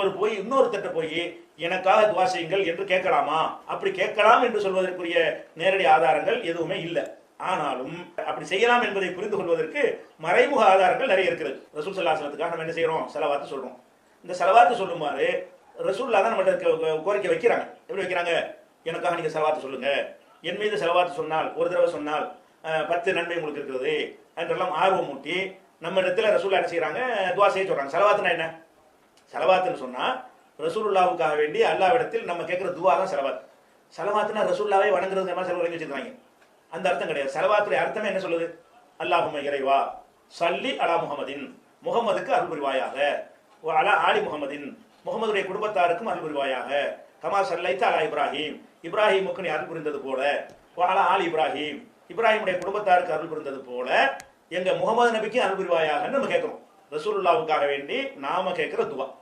ஒருவர் போய் இன்னொருத்தட்ட போய் எனக்காக துவா செய்யுங்கள் என்று கேட்கலாமா? அப்படி கேட்கலாம் என்று சொல்வதற்குரிய நேரடி ஆதாரங்கள் எதுவுமே இல்லை. ஆனாலும் அப்படி செய்யலாம் என்பதை புரிந்து கொள்வதற்கு மறைமுக ஆதாரங்கள் நிறைய இருக்கிறது. ரசூல் ஸல்லல்லாஹு அலைஹி வஸல்லத்துக்காக நம்ம என்ன செய்யறோம்? ஸலவாத்து சொல்றோம். இந்த ஸலவாத்து சொல்லுமாறு ரசூலுல்லாஹ் தான் நம்மகிட்ட கோரிக்கை வைக்கிறாங்க. எப்படி வைக்கிறாங்க? எனக்காக நீங்க ஸலவாத்து சொல்லுங்க, என் மீது ஸலவாத்து சொன்னால், ஒரு தடவை சொன்னால் 10 நன்மை உங்களுக்கு இருக்கிறது என்றெல்லாம் ஆர்வம் ஊட்டி நம்ம இடத்துல ரசூலுல்லாஹ் என்ன செய்யறாங்க? துவா செய்ய சொல்றாங்க. ஸலவாத்துனா என்ன? ஸலவாத்துன்னு சொன்னா ரசூலுல்லாஹ்வுக்காக வேண்டி அல்லாஹ்விடத்தில் நம்ம கேட்கிற துவா தான் ஸலவாத். ஸலவாத்துனா ரசூலுல்லாஹ்வை வணங்குறது மாதிரி சில வழங்கி வச்சிருக்காங்க. அந்த அர்த்தம் கிடையாது. ஸலவாத்துடைய அர்த்தமே என்ன சொல்லுது? அல்லாஹும்ம இறைவா ஸல்லி அலா முஹம்மதின், முகமதுக்கு அருள் புரிவாயாக, வ அலா ஆலி முஹம்மதின், முகமதுடைய குடும்பத்தாருக்கும் அருள் புரிவாயாக, கமா ஸல்லைத அலா இப்ராஹிம், இப்ராஹிமுக்கு நீ அருள் புரிந்தது போல, வ அலா ஆலி இப்ராஹிம், இப்ராஹிமுடைய குடும்பத்தாருக்கு அருள் புரிந்தது போல எங்க முகமது நபிக்கு அருள் புரிவாயாகன்னு நம்ம கேட்கிறோம். ரசூலுல்லாஹ்வுக்காக வேண்டி நாம கேட்கிற துவா.